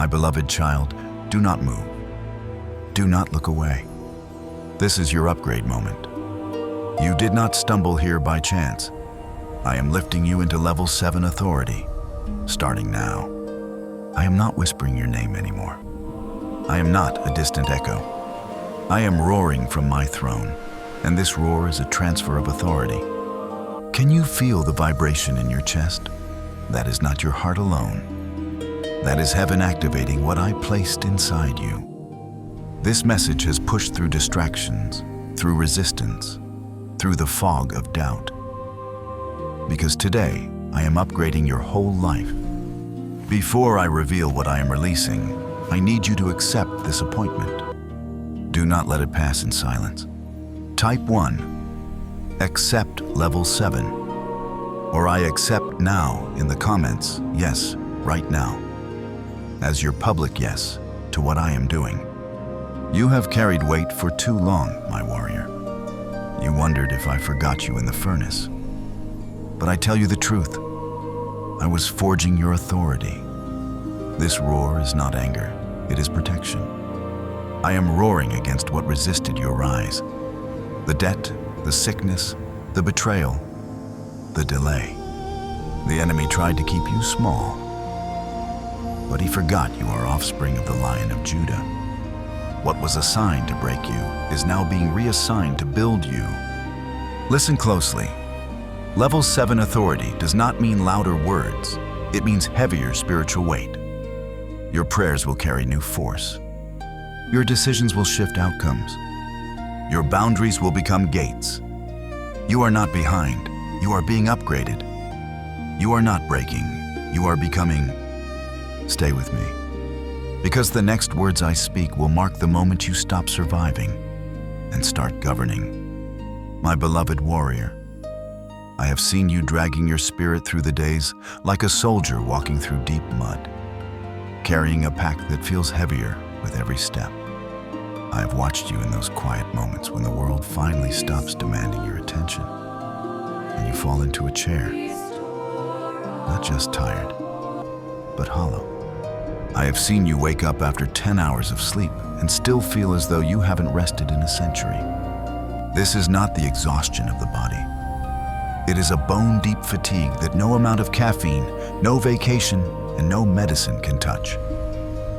My beloved child, do not move. Do not look away. This is your upgrade moment. You did not stumble here by chance. I am lifting you into level 7 authority, starting now. I am not whispering your name anymore. I am not a distant echo. I am roaring from my throne, and this roar is a transfer of authority. Can you feel the vibration in your chest? That is not your heart alone. That is heaven activating what I placed inside you. This message has pushed through distractions, through resistance, through the fog of doubt. Because today, I am upgrading your whole life. Before I reveal what I am releasing, I need you to accept this appointment. Do not let it pass in silence. Type 1, accept level 7, or I accept now in the comments, yes, right now, as your public yes to what I am doing. You have carried weight for too long, my warrior. You wondered if I forgot you in the furnace. But I tell you the truth. I was forging your authority. This roar is not anger, it is protection. I am roaring against what resisted your rise. The debt, the sickness, the betrayal, the delay. The enemy tried to keep you small, but he forgot you are offspring of the Lion of Judah. What was assigned to break you is now being reassigned to build you. Listen closely. Level 7 authority does not mean louder words. It means heavier spiritual weight. Your prayers will carry new force. Your decisions will shift outcomes. Your boundaries will become gates. You are not behind. You are being upgraded. You are not breaking. You are becoming. Stay with me. Because the next words I speak will mark the moment you stop surviving and start governing. My beloved warrior, I have seen you dragging your spirit through the days like a soldier walking through deep mud, carrying a pack that feels heavier with every step. I have watched you in those quiet moments when the world finally stops demanding your attention, and you fall into a chair, not just tired, but hollow. I have seen you wake up after 10 hours of sleep and still feel as though you haven't rested in a century. This is not the exhaustion of the body. It is a bone-deep fatigue that no amount of caffeine, no vacation, and no medicine can touch.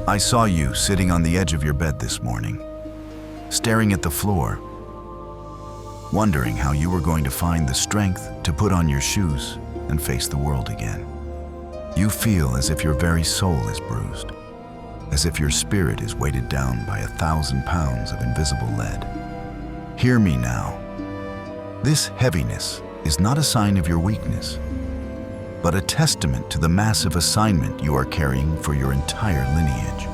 I saw you sitting on the edge of your bed this morning, staring at the floor, wondering how you were going to find the strength to put on your shoes and face the world again. You feel as if your very soul is bruised, as if your spirit is weighted down by 1,000 pounds of invisible lead. Hear me now. This heaviness is not a sign of your weakness, but a testament to the massive assignment you are carrying for your entire lineage.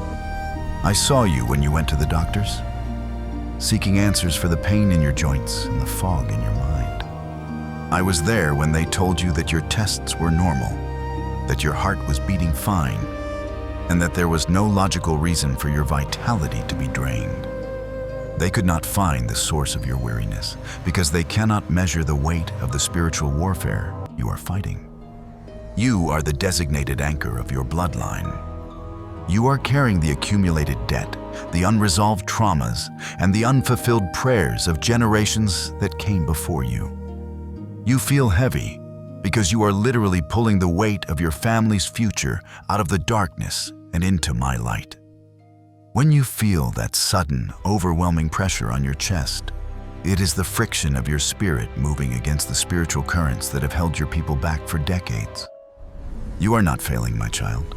I saw you when you went to the doctors, seeking answers for the pain in your joints and the fog in your mind. I was there when they told you that your tests were normal, that your heart was beating fine, and that there was no logical reason for your vitality to be drained. They could not find the source of your weariness because they cannot measure the weight of the spiritual warfare you are fighting. You are the designated anchor of your bloodline. You are carrying the accumulated debt, the unresolved traumas, and the unfulfilled prayers of generations that came before you. You feel heavy because you are literally pulling the weight of your family's future out of the darkness and into my light. When you feel that sudden, overwhelming pressure on your chest, it is the friction of your spirit moving against the spiritual currents that have held your people back for decades. You are not failing, my child.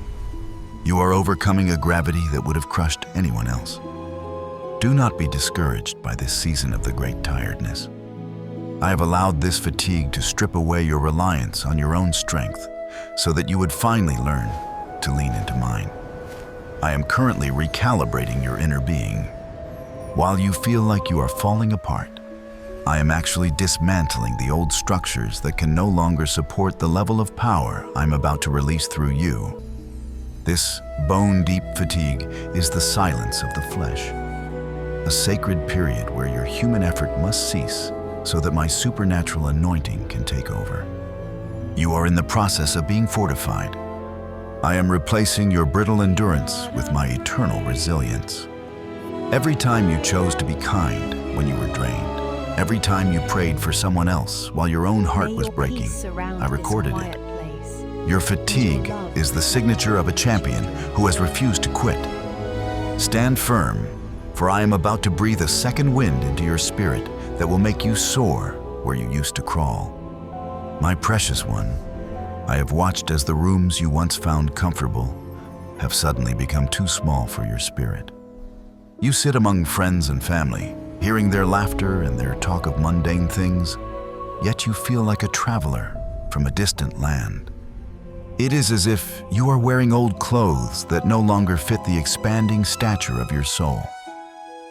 You are overcoming a gravity that would have crushed anyone else. Do not be discouraged by this season of the great tiredness. I have allowed this fatigue to strip away your reliance on your own strength so that you would finally learn to lean into mine. I am currently recalibrating your inner being. While you feel like you are falling apart, I am actually dismantling the old structures that can no longer support the level of power I'm about to release through you. This bone-deep fatigue is the silence of the flesh, a sacred period where your human effort must cease so that my supernatural anointing can take over. You are in the process of being fortified. I am replacing your brittle endurance with my eternal resilience. Every time you chose to be kind when you were drained, every time you prayed for someone else while your own heart was breaking, I recorded it. Your fatigue is the signature of a champion who has refused to quit. Stand firm, for I am about to breathe a second wind into your spirit that will make you soar where you used to crawl. My precious one, I have watched as the rooms you once found comfortable have suddenly become too small for your spirit. You sit among friends and family, hearing their laughter and their talk of mundane things, yet you feel like a traveler from a distant land. It is as if you are wearing old clothes that no longer fit the expanding stature of your soul.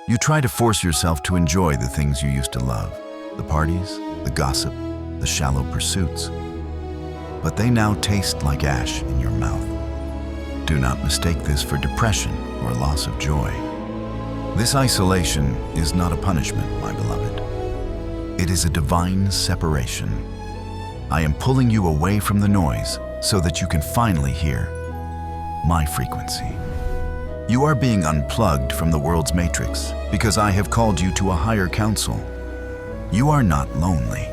You try to force yourself to enjoy the things you used to love, the parties, the gossip, the shallow pursuits, but they now taste like ash in your mouth. Do not mistake this for depression or loss of joy. This isolation is not a punishment, my beloved. It is a divine separation. I am pulling you away from the noise so that you can finally hear my frequency. You are being unplugged from the world's matrix because I have called you to a higher council. You are not lonely.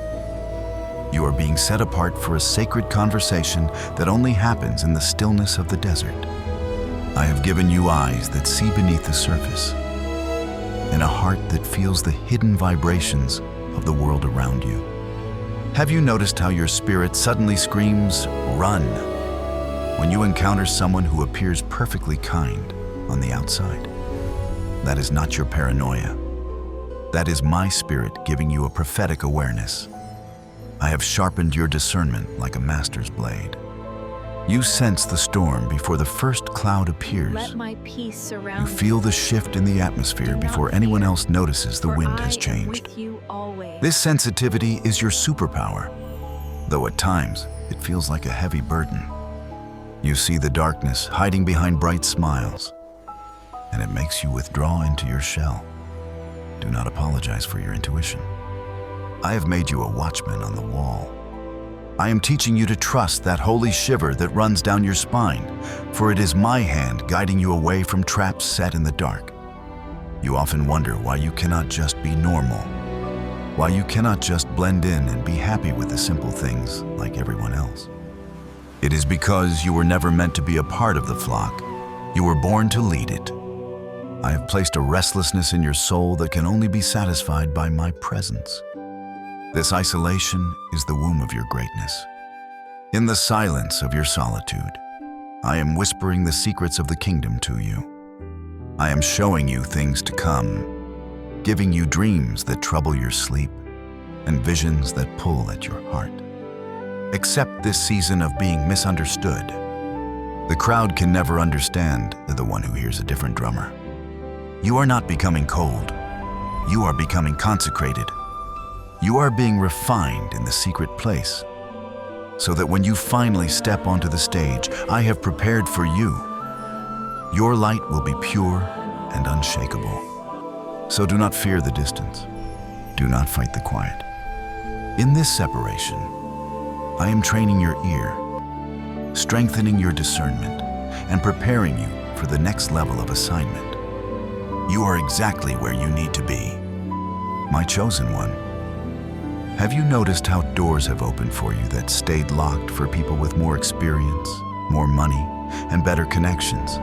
You are being set apart for a sacred conversation that only happens in the stillness of the desert. I have given you eyes that see beneath the surface and a heart that feels the hidden vibrations of the world around you. Have you noticed how your spirit suddenly screams, "Run," when you encounter someone who appears perfectly kind on the outside? That is not your paranoia. That is my spirit giving you a prophetic awareness. I have sharpened your discernment like a master's blade. You sense the storm before the first cloud appears. Let my peace surround You feel the shift in the atmosphere before anyone else notices the wind has changed. with you always. This sensitivity is your superpower, though at times it feels like a heavy burden. You see the darkness hiding behind bright smiles, and it makes you withdraw into your shell. Do not apologize for your intuition. I have made you a watchman on the wall. I am teaching you to trust that holy shiver that runs down your spine, for it is my hand guiding you away from traps set in the dark. You often wonder why you cannot just be normal, why you cannot just blend in and be happy with the simple things like everyone else. It is because you were never meant to be a part of the flock. You were born to lead it. I have placed a restlessness in your soul that can only be satisfied by my presence. This isolation is the womb of your greatness. In the silence of your solitude, I am whispering the secrets of the kingdom to you. I am showing you things to come, giving you dreams that trouble your sleep and visions that pull at your heart. Accept this season of being misunderstood. The crowd can never understand the one who hears a different drummer. You are not becoming cold. You are becoming consecrated. You are being refined in the secret place, so that when you finally step onto the stage I have prepared for you, your light will be pure and unshakable. So do not fear the distance. Do not fight the quiet. In this separation, I am training your ear, strengthening your discernment, and preparing you for the next level of assignment. You are exactly where you need to be, my chosen one. Have you noticed how doors have opened for you that stayed locked for people with more experience, more money, and better connections?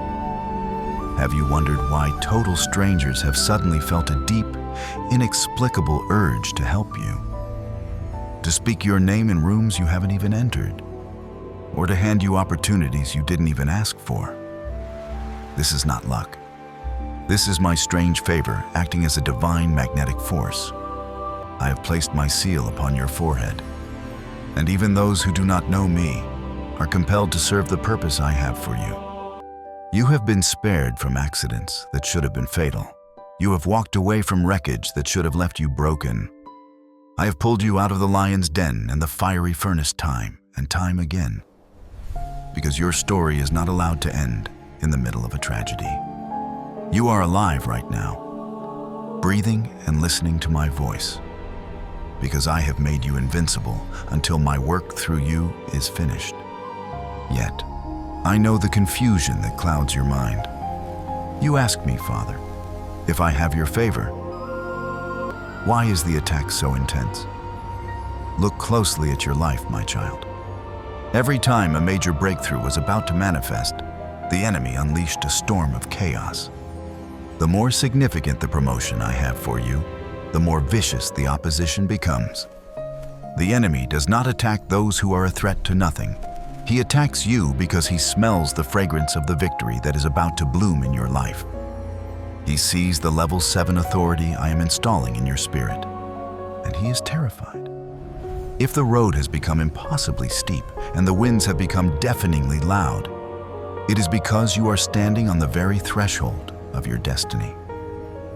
Have you wondered why total strangers have suddenly felt a deep, inexplicable urge to help you? To speak your name in rooms you haven't even entered, or to hand you opportunities you didn't even ask for? This is not luck. This is my strange favor acting as a divine magnetic force. I have placed my seal upon your forehead, and even those who do not know me are compelled to serve the purpose I have for you. You have been spared from accidents that should have been fatal. You have walked away from wreckage that should have left you broken. I have pulled you out of the lion's den and the fiery furnace time and time again, because your story is not allowed to end in the middle of a tragedy. You are alive right now, breathing and listening to my voice, because I have made you invincible until my work through you is finished. Yet, I know the confusion that clouds your mind. You ask me, Father, if I have your favor. Why is the attack so intense? Look closely at your life, my child. Every time a major breakthrough was about to manifest, the enemy unleashed a storm of chaos. The more significant the promotion I have for you, the more vicious the opposition becomes. The enemy does not attack those who are a threat to nothing. He attacks you because he smells the fragrance of the victory that is about to bloom in your life. He sees the level 7 authority I am installing in your spirit, and he is terrified. If the road has become impossibly steep and the winds have become deafeningly loud, it is because you are standing on the very threshold of your destiny.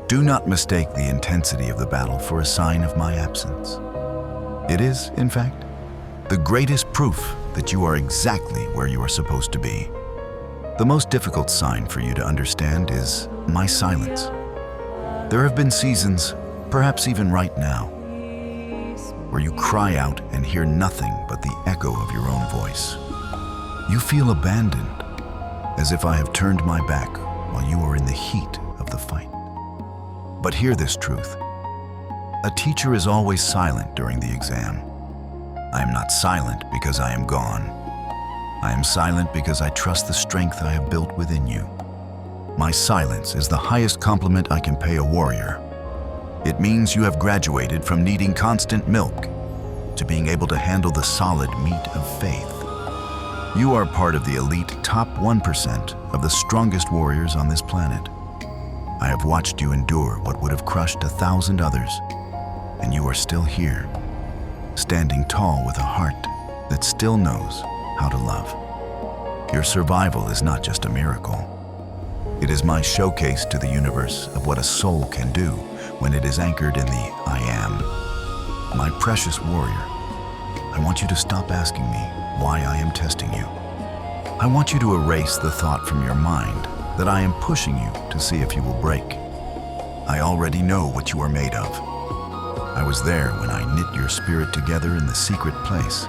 Do not mistake the intensity of the battle for a sign of my absence. It is, in fact, the greatest proof that you are exactly where you are supposed to be. The most difficult sign for you to understand is my silence. There have been seasons, perhaps even right now, where you cry out and hear nothing but the echo of your own voice. You feel abandoned, as if I have turned my back while you are in the heat of the fight. But hear this truth. A teacher is always silent during the exam. I am not silent because I am gone. I am silent because I trust the strength I have built within you. My silence is the highest compliment I can pay a warrior. It means you have graduated from needing constant milk to being able to handle the solid meat of faith. You are part of the elite top 1% of the strongest warriors on this planet. I have watched you endure what would have crushed 1,000 others, and you are still here, standing tall with a heart that still knows how to love. Your survival is not just a miracle. It is my showcase to the universe of what a soul can do when it is anchored in the I am. My precious warrior, I want you to stop asking me why I am testing you. I want you to erase the thought from your mind that I am pushing you to see if you will break. I already know what you are made of. I was there when I knit your spirit together in the secret place.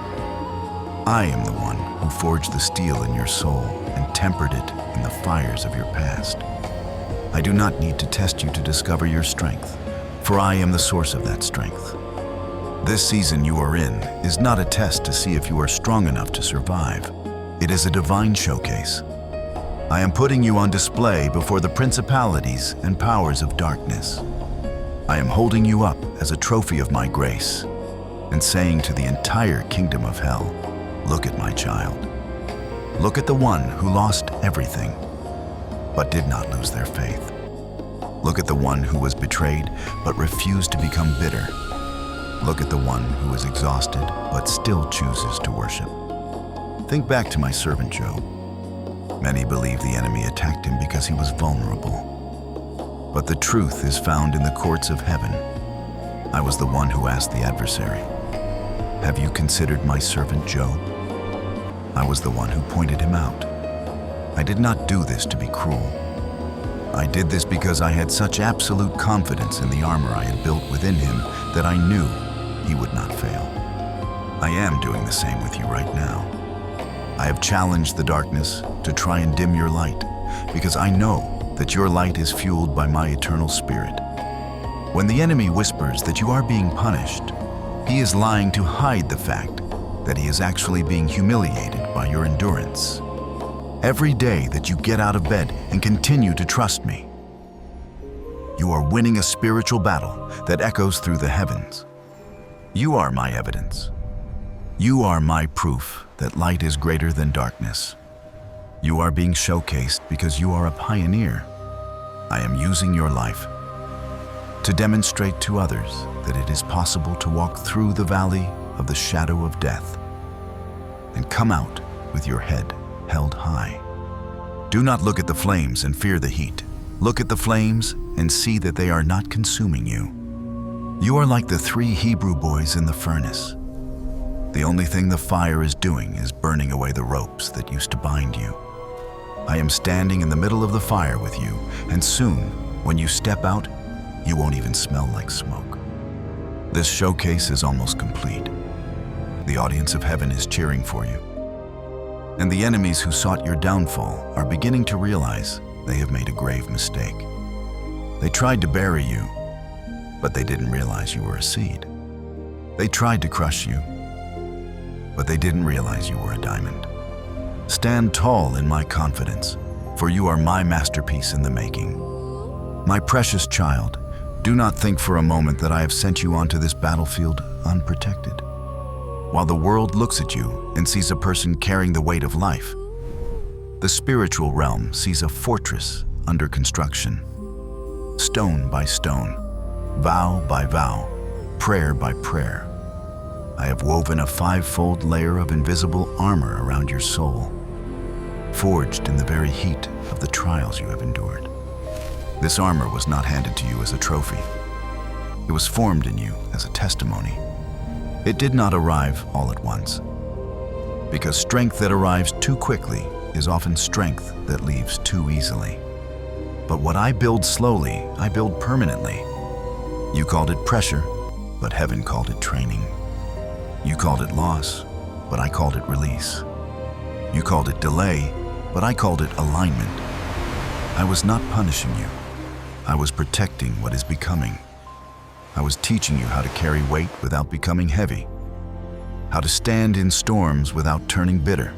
I am the one who forged the steel in your soul and tempered it in the fires of your past. I do not need to test you to discover your strength, for I am the source of that strength. This season you are in is not a test to see if you are strong enough to survive. It is a divine showcase. I am putting you on display before the principalities and powers of darkness. I am holding you up as a trophy of my grace and saying to the entire kingdom of hell, look at my child. Look at the one who lost everything, but did not lose their faith. Look at the one who was betrayed, but refused to become bitter. Look at the one who is exhausted, but still chooses to worship. Think back to my servant Job. Many believe the enemy attacked him because he was vulnerable. But the truth is found in the courts of heaven. I was the one who asked the adversary, have you considered my servant Job? I was the one who pointed him out. I did not do this to be cruel. I did this because I had such absolute confidence in the armor I had built within him that I knew he would not fail. I am doing the same with you right now. I have challenged the darkness to try and dim your light because I know that your light is fueled by my eternal spirit. When the enemy whispers that you are being punished, he is lying to hide the fact that he is actually being humiliated by your endurance. Every day that you get out of bed and continue to trust me, you are winning a spiritual battle that echoes through the heavens. You are my evidence. You are my proof that light is greater than darkness. You are being showcased because you are a pioneer. I am using your life to demonstrate to others that it is possible to walk through the valley of the shadow of death and come out with your head held high. Do not look at the flames and fear the heat. Look at the flames and see that they are not consuming you. You are like the 3 Hebrew boys in the furnace. The only thing the fire is doing is burning away the ropes that used to bind you. I am standing in the middle of the fire with you, and soon, when you step out, you won't even smell like smoke. This showcase is almost complete. The audience of heaven is cheering for you. And the enemies who sought your downfall are beginning to realize they have made a grave mistake. They tried to bury you, but they didn't realize you were a seed. They tried to crush you, but they didn't realize you were a diamond. Stand tall in my confidence, for you are my masterpiece in the making. My precious child, do not think for a moment that I have sent you onto this battlefield unprotected. While the world looks at you and sees a person carrying the weight of life, the spiritual realm sees a fortress under construction. Stone by stone, vow by vow, prayer by prayer, I have woven a five-fold layer of invisible armor around your soul, forged in the very heat of the trials you have endured. This armor was not handed to you as a trophy. It was formed in you as a testimony. It did not arrive all at once, because strength that arrives too quickly is often strength that leaves too easily. But what I build slowly, I build permanently. You called it pressure, but heaven called it training. You called it loss, but I called it release. You called it delay, but I called it alignment. I was not punishing you. I was protecting what is becoming. I was teaching you how to carry weight without becoming heavy, how to stand in storms without turning bitter,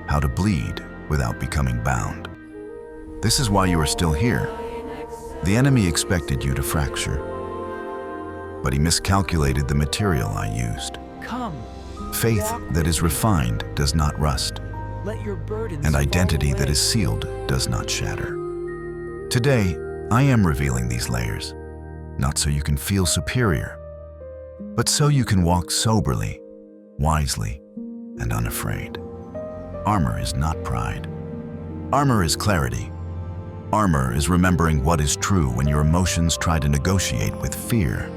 how to bleed without becoming bound. This is why you are still here. The enemy expected you to fracture, but he miscalculated the material I used. Come. Faith that is refined does not rust, Let your burdens and identity fall that away. is sealed does not shatter. Today, I am revealing these layers, not so you can feel superior, but so you can walk soberly, wisely, and unafraid. Armor is not pride. Armor is clarity. Armor is remembering what is true when your emotions try to negotiate with fear.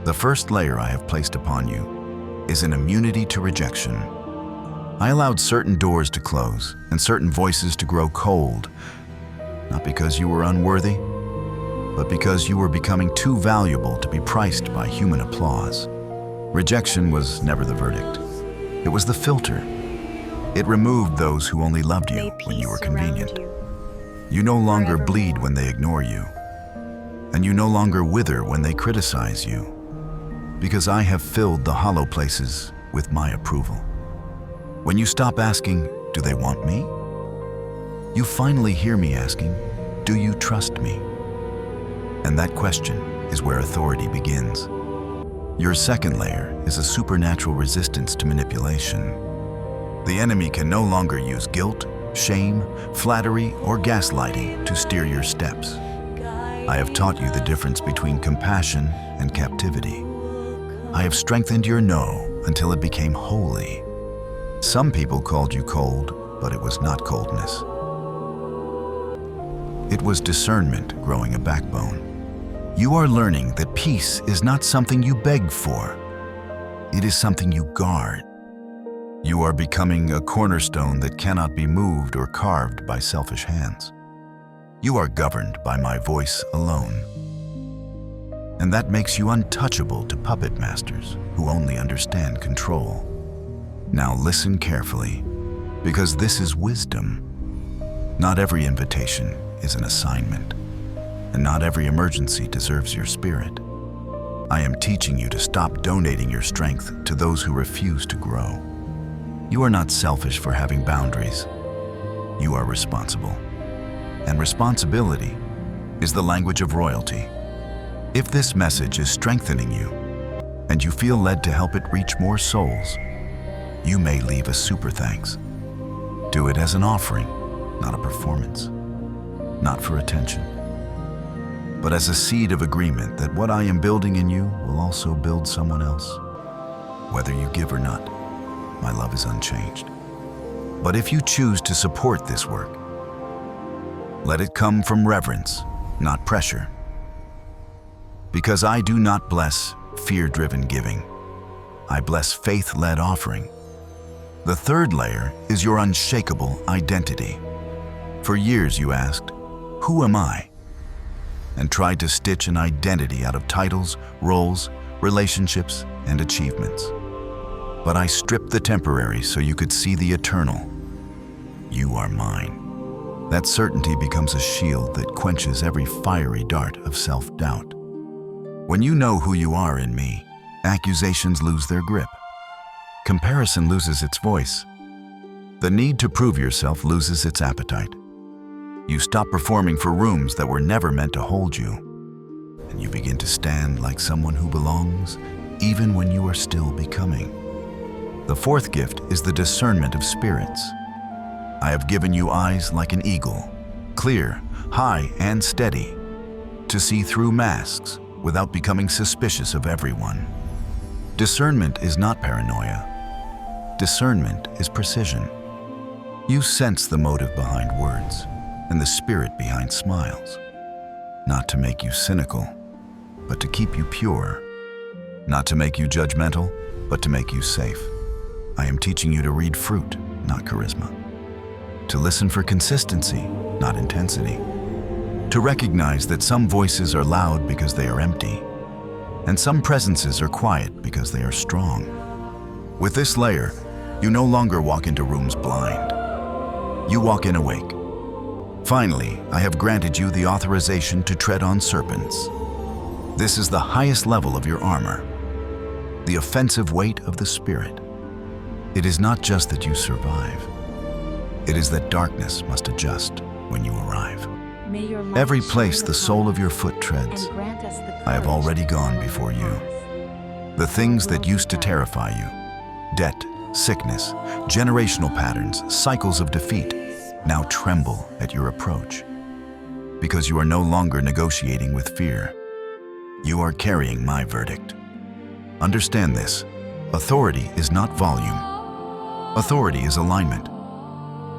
The first layer I have placed upon you is an immunity to rejection. I allowed certain doors to close and certain voices to grow cold, not because you were unworthy, but because you were becoming too valuable to be priced by human applause. Rejection was never the verdict. It was the filter. It removed those who only loved you May when you were peace surround convenient. you. You no longer Forevermore. bleed when they ignore you, and you no longer wither when they criticize you, because I have filled the hollow places with my approval. When you stop asking, "Do they want me?" you finally hear me asking, "Do you trust me?" And that question is where authority begins. Your second layer is a supernatural resistance to manipulation. The enemy can no longer use guilt, shame, flattery, or gaslighting to steer your steps. I have taught you the difference between compassion and captivity. I have strengthened your no until it became holy. Some people called you cold, but it was not coldness. It was discernment growing a backbone. You are learning that peace is not something you beg for. It is something you guard. You are becoming a cornerstone that cannot be moved or carved by selfish hands. You are governed by my voice alone. And that makes you untouchable to puppet masters who only understand control. Now listen carefully, because this is wisdom. Not every invitation is an assignment, and not every emergency deserves your spirit. I am teaching you to stop donating your strength to those who refuse to grow. You are not selfish for having boundaries. You are responsible. And responsibility is the language of royalty. If this message is strengthening you, and you feel led to help it reach more souls, you may leave a super thanks. Do it as an offering, not a performance, not for attention, but as a seed of agreement that what I am building in you will also build someone else. Whether you give or not, my love is unchanged. But if you choose to support this work, let it come from reverence, not pressure. Because I do not bless fear-driven giving. I bless faith-led offering. The third layer is your unshakable identity. For years you asked, "Who am I?" and tried to stitch an identity out of titles, roles, relationships, and achievements. but I stripped the temporary so you could see the eternal. You are mine. That certainty becomes a shield that quenches every fiery dart of self-doubt. When you know who you are in me, accusations lose their grip. Comparison loses its voice. The need to prove yourself loses its appetite. You stop performing for rooms that were never meant to hold you, and you begin to stand like someone who belongs, even when you are still becoming. The fourth gift is the discernment of spirits. I have given you eyes like an eagle, clear, high, and steady, to see through masks without becoming suspicious of everyone. Discernment is not paranoia. Discernment is precision. You sense the motive behind words and the spirit behind smiles, not to make you cynical, but to keep you pure, not to make you judgmental, but to make you safe. I am teaching you to read fruit, not charisma, to listen for consistency, not intensity, to recognize that some voices are loud because they are empty, and some presences are quiet because they are strong. With this layer, you no longer walk into rooms blind. You walk in awake. Finally, I have granted you the authorization to tread on serpents. This is the highest level of your armor, the offensive weight of the Spirit. It is not just that you survive. It is that darkness must adjust when you arrive. May your light Every shine place the upon sole of us your foot treads, and grant us the I have courage already to gone stand before you. us. The things that used to terrify you, debt, sickness, generational patterns, cycles of defeat, now tremble at your approach. Because you are no longer negotiating with fear. You are carrying my verdict. Understand this. Authority is not volume. Authority is alignment.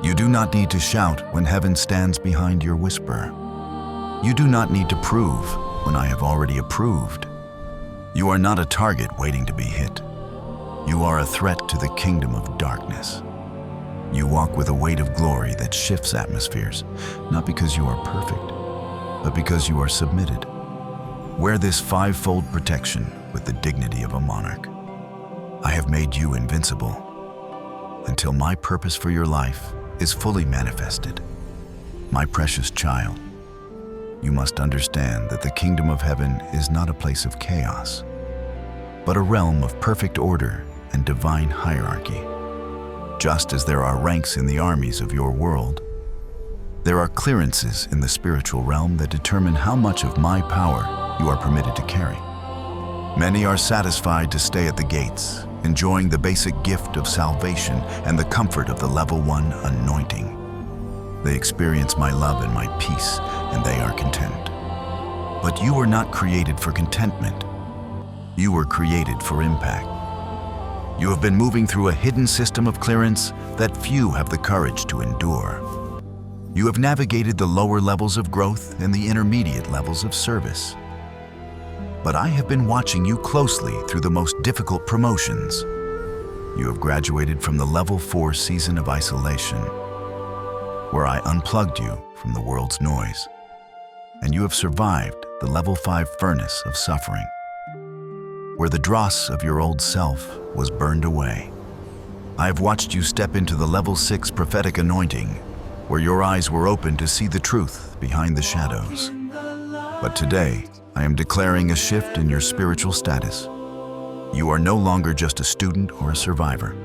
You do not need to shout when heaven stands behind your whisper. You do not need to prove when I have already approved. You are not a target waiting to be hit. You are a threat to the kingdom of darkness. You walk with a weight of glory that shifts atmospheres, not because you are perfect, but because you are submitted. Wear this fivefold protection with the dignity of a monarch. I have made you invincible until my purpose for your life is fully manifested. My precious child, you must understand that the kingdom of heaven is not a place of chaos, but a realm of perfect order and divine hierarchy. Just as there are ranks in the armies of your world, there are clearances in the spiritual realm that determine how much of my power you are permitted to carry. Many are satisfied to stay at the gates, enjoying the basic gift of salvation and the comfort of the level 1 anointing. They experience my love and my peace, and they are content. But you were not created for contentment. You were created for impact. You have been moving through a hidden system of clearance that few have the courage to endure. You have navigated the lower levels of growth and the intermediate levels of service. But I have been watching you closely through the most difficult promotions. You have graduated from the level 4 season of isolation, where I unplugged you from the world's noise, and you have survived the level 5 furnace of suffering, where the dross of your old self was burned away. I have watched you step into the level 6 prophetic anointing, where your eyes were open to see the truth behind the shadows. But today, I am declaring a shift in your spiritual status. You are no longer just a student or a survivor.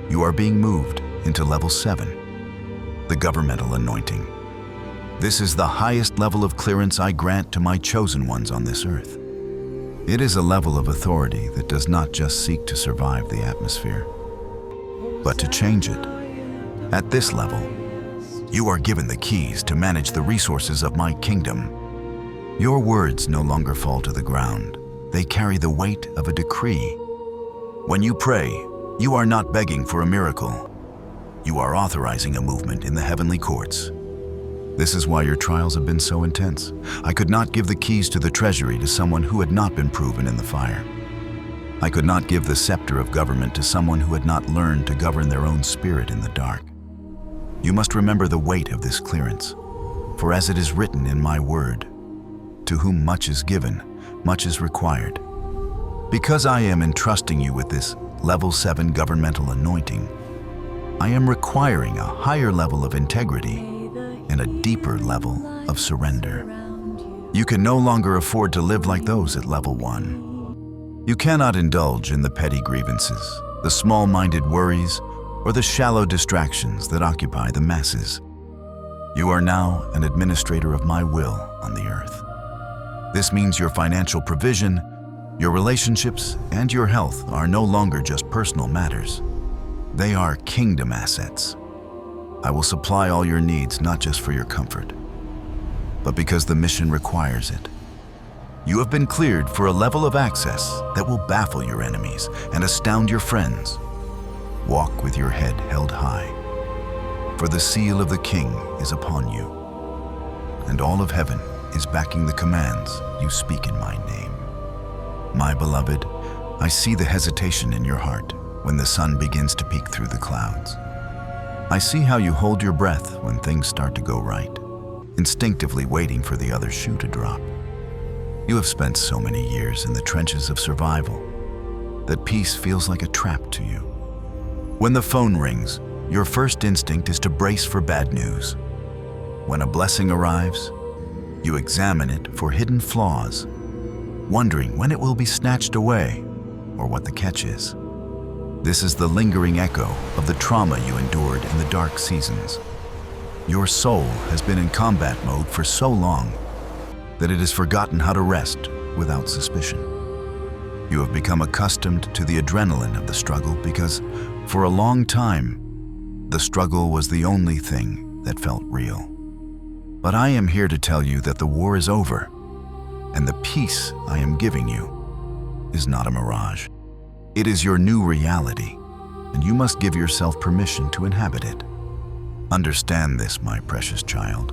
You are being moved into level 7, the governmental anointing. This is the highest level of clearance I grant to my chosen ones on this earth. It is a level of authority that does not just seek to survive the atmosphere, but to change it. At this level, you are given the keys to manage the resources of my kingdom. Your words no longer fall to the ground. They carry the weight of a decree. When you pray, you are not begging for a miracle. You are authorizing a movement in the heavenly courts. This is why your trials have been so intense. I could not give the keys to the treasury to someone who had not been proven in the fire. I could not give the scepter of government to someone who had not learned to govern their own spirit in the dark. You must remember the weight of this clearance, for as it is written in my word, to whom much is given, much is required. Because I am entrusting you with this level 7 governmental anointing, I am requiring a higher level of integrity and a deeper level of surrender. You can no longer afford to live like those at level 1. You cannot indulge in the petty grievances, the small-minded worries, or the shallow distractions that occupy the masses. You are now an administrator of my will on the earth. This means your financial provision, your relationships, and your health are no longer just personal matters. They are kingdom assets. I will supply all your needs not just for your comfort, but because the mission requires it. You have been cleared for a level of access that will baffle your enemies and astound your friends. Walk with your head held high, for the seal of the King is upon you, and all of heaven is backing the commands you speak in my name. My beloved, I see the hesitation in your heart when the sun begins to peek through the clouds. I see how you hold your breath when things start to go right, instinctively waiting for the other shoe to drop. You have spent so many years in the trenches of survival that peace feels like a trap to you. When the phone rings, your first instinct is to brace for bad news. When a blessing arrives, you examine it for hidden flaws, wondering when it will be snatched away or what the catch is. This is the lingering echo of the trauma you endured in the dark seasons. Your soul has been in combat mode for so long that it has forgotten how to rest without suspicion. You have become accustomed to the adrenaline of the struggle because, for a long time, the struggle was the only thing that felt real. But I am here to tell you that the war is over, and the peace I am giving you is not a mirage. It is your new reality, and you must give yourself permission to inhabit it. Understand this, my precious child.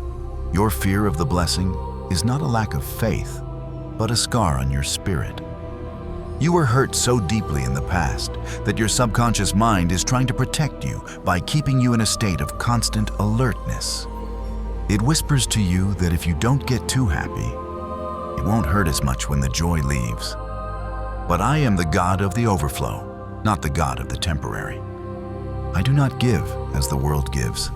Your fear of the blessing is not a lack of faith, but a scar on your spirit. You were hurt so deeply in the past that your subconscious mind is trying to protect you by keeping you in a state of constant alertness. It whispers to you that if you don't get too happy, it won't hurt as much when the joy leaves. But I am the God of the overflow, not the God of the temporary. I do not give as the world gives,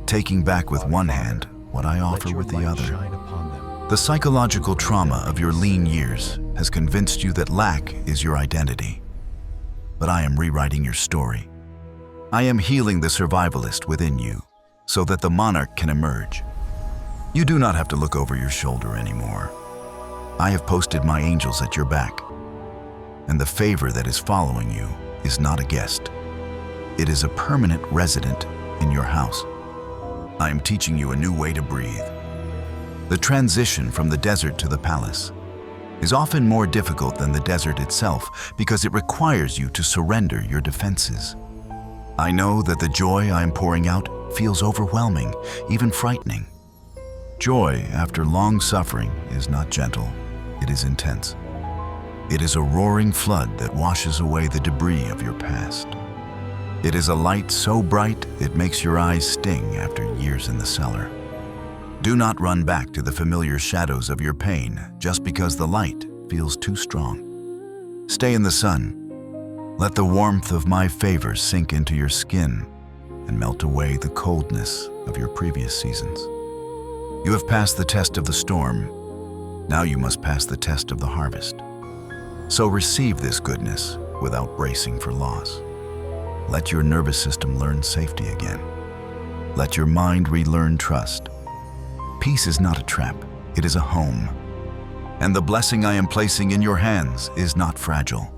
taking back with one hand what I offer with the other. The psychological trauma of your lean years has convinced you that lack is your identity. But I am rewriting your story. I am healing the survivalist within you so that the monarch can emerge. You do not have to look over your shoulder anymore. I have posted my angels at your back, and the favor that is following you is not a guest. It is a permanent resident in your house. I am teaching you a new way to breathe. The transition from the desert to the palace is often more difficult than the desert itself because it requires you to surrender your defenses. I know that the joy I am pouring out feels overwhelming, even frightening. Joy after long suffering is not gentle, it is intense. It is a roaring flood that washes away the debris of your past. It is a light so bright it makes your eyes sting after years in the cellar. Do not run back to the familiar shadows of your pain just because the light feels too strong. Stay in the sun. Let the warmth of my favor sink into your skin and melt away the coldness of your previous seasons. You have passed the test of the storm. Now you must pass the test of the harvest. So receive this goodness without bracing for loss. Let your nervous system learn safety again. Let your mind relearn trust. Peace is not a trap, it is a home. And the blessing I am placing in your hands is not fragile.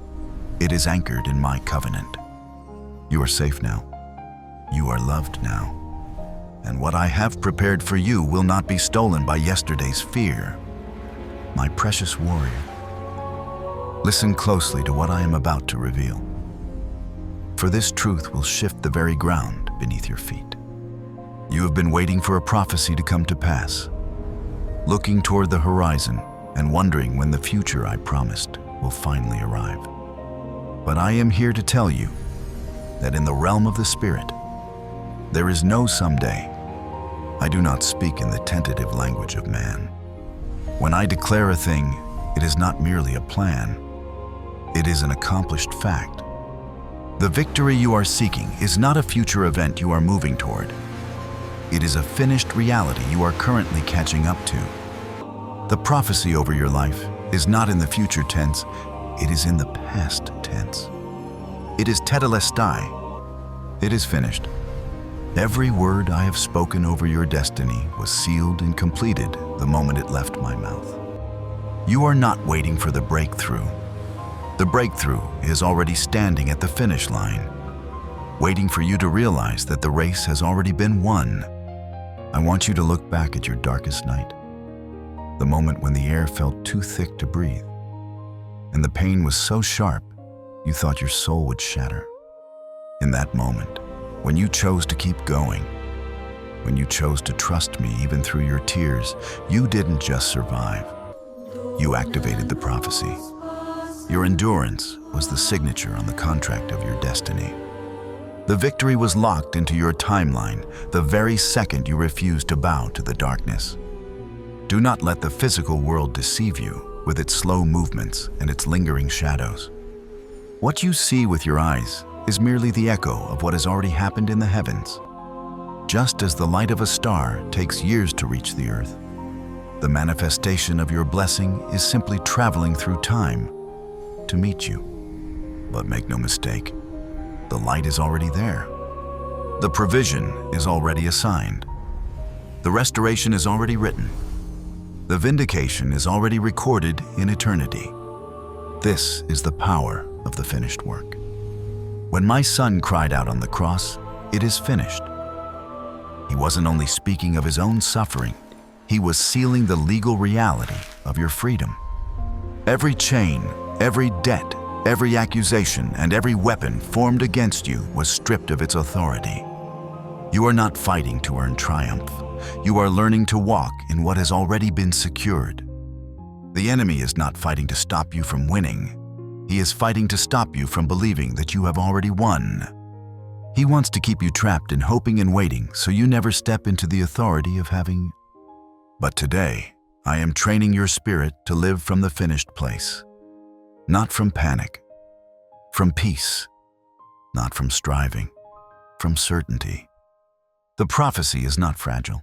It is anchored in my covenant. You are safe now. You are loved now. And what I have prepared for you will not be stolen by yesterday's fear. My precious warrior, listen closely to what I am about to reveal. For this truth will shift the very ground beneath your feet. You have been waiting for a prophecy to come to pass, looking toward the horizon and wondering when the future I promised will finally arrive. But I am here to tell you that in the realm of the Spirit, there is no someday. I do not speak in the tentative language of man. When I declare a thing, it is not merely a plan. It is an accomplished fact. The victory you are seeking is not a future event you are moving toward. It is a finished reality you are currently catching up to. The prophecy over your life is not in the future tense, it is in the past tense. It is tetelestai. It is finished. Every word I have spoken over your destiny was sealed and completed the moment it left my mouth. You are not waiting for the breakthrough. The breakthrough is already standing at the finish line, waiting for you to realize that the race has already been won. I want you to look back at your darkest night, the moment when the air felt too thick to breathe, and the pain was so sharp you thought your soul would shatter. In that moment, when you chose to keep going, when you chose to trust me even through your tears, you didn't just survive. You activated the prophecy. Your endurance was the signature on the contract of your destiny. The victory was locked into your timeline the very second you refused to bow to the darkness. Do not let the physical world deceive you with its slow movements and its lingering shadows. What you see with your eyes is merely the echo of what has already happened in the heavens. Just as the light of a star takes years to reach the earth, the manifestation of your blessing is simply traveling through time to meet you. But make no mistake, the light is already there. The provision is already assigned. The restoration is already written. The vindication is already recorded in eternity. This is the power of the finished work. When my son cried out on the cross, "It is finished," he wasn't only speaking of his own suffering, he was sealing the legal reality of your freedom. Every chain, every debt, every accusation, and every weapon formed against you was stripped of its authority. You are not fighting to earn triumph. You are learning to walk in what has already been secured. The enemy is not fighting to stop you from winning. He is fighting to stop you from believing that you have already won. He wants to keep you trapped in hoping and waiting so you never step into the authority of having. But today, I am training your spirit to live from the finished place. Not from panic, from peace, not from striving, from certainty. The prophecy is not fragile.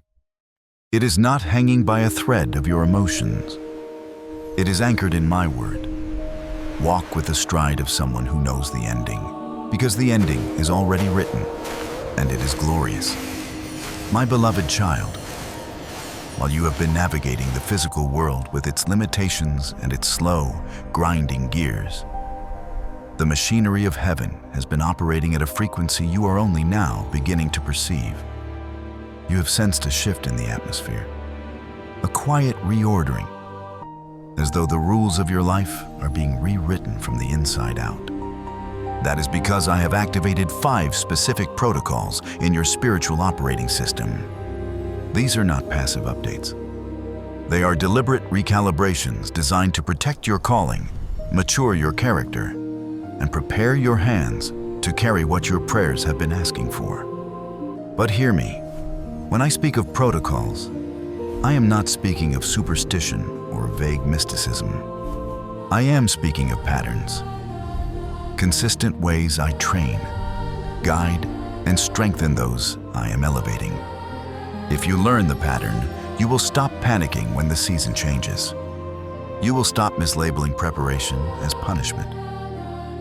It is not hanging by a thread of your emotions. It is anchored in my word. Walk with the stride of someone who knows the ending, because the ending is already written, and it is glorious. My beloved child, while you have been navigating the physical world with its limitations and its slow, grinding gears, the machinery of heaven has been operating at a frequency you are only now beginning to perceive. You have sensed a shift in the atmosphere, a quiet reordering, as though the rules of your life are being rewritten from the inside out. That is because I have activated 5 specific protocols in your spiritual operating system. These are not passive updates. They are deliberate recalibrations designed to protect your calling, mature your character, and prepare your hands to carry what your prayers have been asking for. But hear me, when I speak of protocols, I am not speaking of superstition or vague mysticism. I am speaking of patterns, consistent ways I train, guide, and strengthen those I am elevating. If you learn the pattern, you will stop panicking when the season changes. You will stop mislabeling preparation as punishment.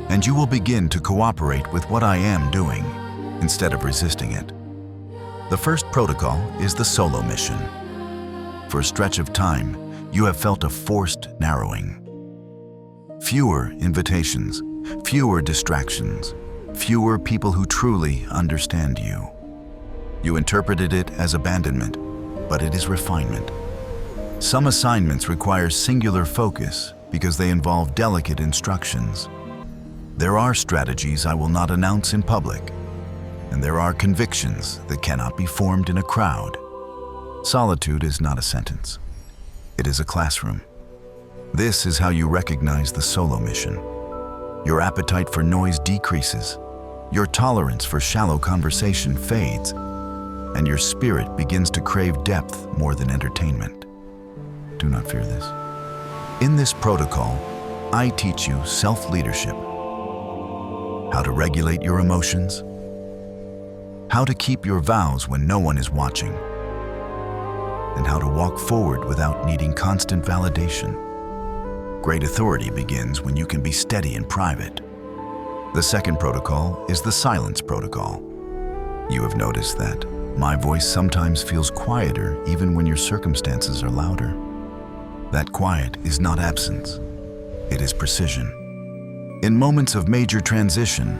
And you will begin to cooperate with what I am doing instead of resisting it. The first protocol is the solo mission. For a stretch of time, you have felt a forced narrowing. Fewer invitations, fewer distractions, fewer people who truly understand you. You interpreted it as abandonment, but it is refinement. Some assignments require singular focus because they involve delicate instructions. There are strategies I will not announce in public, and there are convictions that cannot be formed in a crowd. Solitude is not a sentence. It is a classroom. This is how you recognize the solo mission. Your appetite for noise decreases, your tolerance for shallow conversation fades, and your spirit begins to crave depth more than entertainment. Do not fear this. In this protocol, I teach you self-leadership, how to regulate your emotions, how to keep your vows when no one is watching, and how to walk forward without needing constant validation. Great authority begins when you can be steady in private. The second protocol is the silence protocol. You have noticed that my voice sometimes feels quieter even when your circumstances are louder. That quiet is not absence, it is precision. In moments of major transition,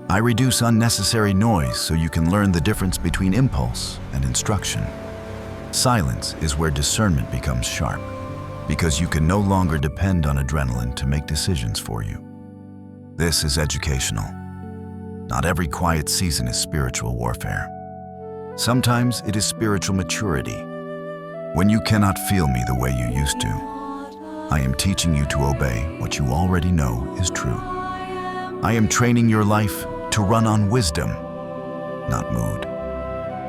I reduce unnecessary noise so you can learn the difference between impulse and instruction. Silence is where discernment becomes sharp, because you can no longer depend on adrenaline to make decisions for you. This is educational. Not every quiet season is spiritual warfare. Sometimes it is spiritual maturity. When you cannot feel me the way you used to, I am teaching you to obey what you already know is true. I am training your life to run on wisdom, not mood.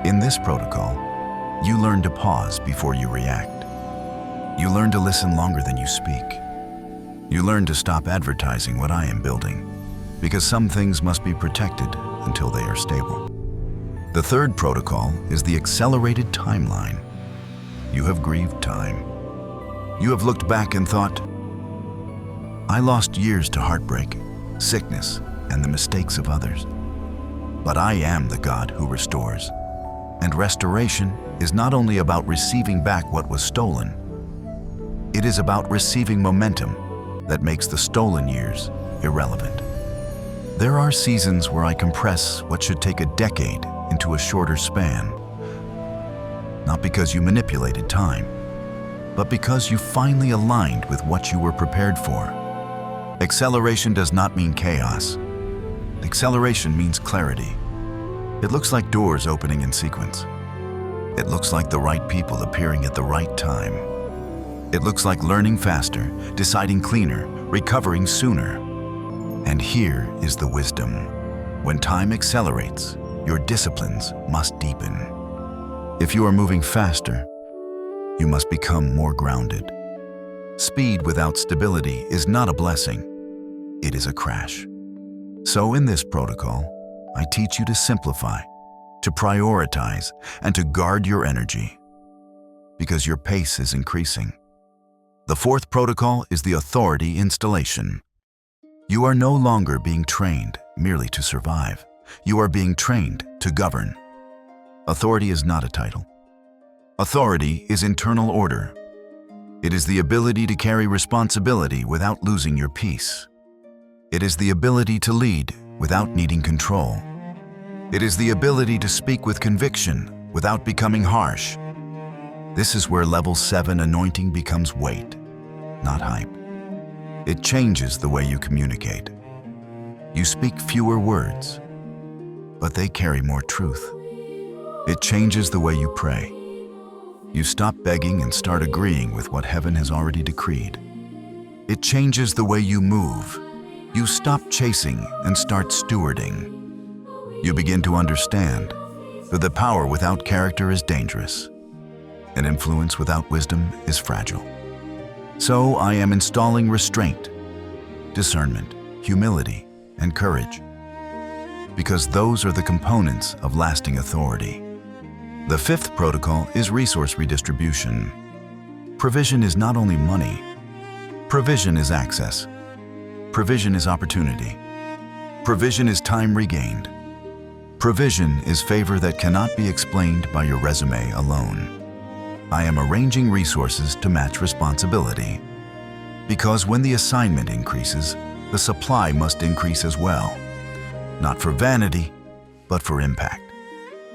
In this protocol, you learn to pause before you react. You learn to listen longer than you speak. You learn to stop advertising what I am building, because some things must be protected until they are stable. The third protocol is the accelerated timeline. You have grieved time. You have looked back and thought, I lost years to heartbreak, sickness, and the mistakes of others. But I am the God who restores. And restoration is not only about receiving back what was stolen, it is about receiving momentum that makes the stolen years irrelevant. There are seasons where I compress what should take a decade into a shorter span. Not because you manipulated time, but because you finally aligned with what you were prepared for. Acceleration does not mean chaos. Acceleration means clarity. It looks like doors opening in sequence. It looks like the right people appearing at the right time. It looks like learning faster, deciding cleaner, recovering sooner. And here is the wisdom. When time accelerates, your disciplines must deepen. If you are moving faster, you must become more grounded. Speed without stability is not a blessing, it is a crash. So in this protocol, I teach you to simplify, to prioritize, and to guard your energy, because your pace is increasing. The fourth protocol is the authority installation. You are no longer being trained merely to survive. You are being trained to govern. Authority is not a title. Authority is internal order. It is the ability to carry responsibility without losing your peace. It is the ability to lead without needing control. It is the ability to speak with conviction without becoming harsh. This is where level 7 anointing becomes weight, not hype. It changes the way you communicate. You speak fewer words, but they carry more truth. It changes the way you pray. You stop begging and start agreeing with what heaven has already decreed. It changes the way you move. You stop chasing and start stewarding. You begin to understand that the power without character is dangerous, and influence without wisdom is fragile. So I am installing restraint, discernment, humility, and courage, because those are the components of lasting authority. The fifth protocol is resource redistribution. Provision is not only money. Provision is access. Provision is opportunity. Provision is time regained. Provision is favor that cannot be explained by your resume alone. I am arranging resources to match responsibility, because when the assignment increases, the supply must increase as well, not for vanity, but for impact.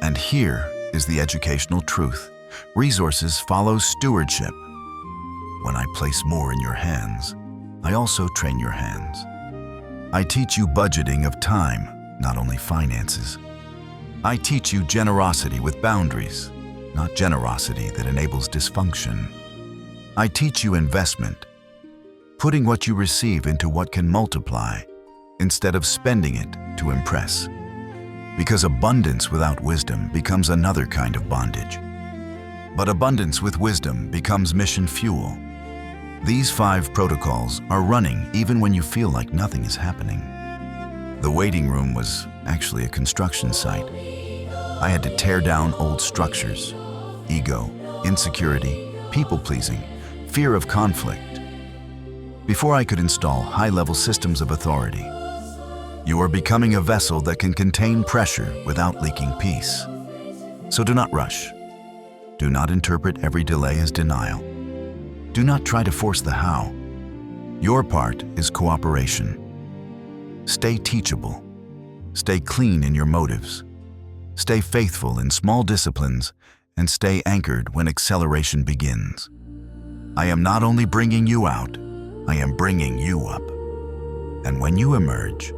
And here is the educational truth. Resources follow stewardship. When I place more in your hands, I also train your hands. I teach you budgeting of time, not only finances. I teach you generosity with boundaries, not generosity that enables dysfunction. I teach you investment, putting what you receive into what can multiply, instead of spending it to impress. Because abundance without wisdom becomes another kind of bondage. But abundance with wisdom becomes mission fuel. These 5 protocols are running even when you feel like nothing is happening. The waiting room was actually a construction site. I had to tear down old structures, ego, insecurity, people-pleasing, fear of conflict, before I could install high-level systems of authority. You are becoming a vessel that can contain pressure without leaking peace. So do not rush. Do not interpret every delay as denial. Do not try to force the how. Your part is cooperation. Stay teachable. Stay clean in your motives. Stay faithful in small disciplines, and stay anchored when acceleration begins. I am not only bringing you out, I am bringing you up. And when you emerge,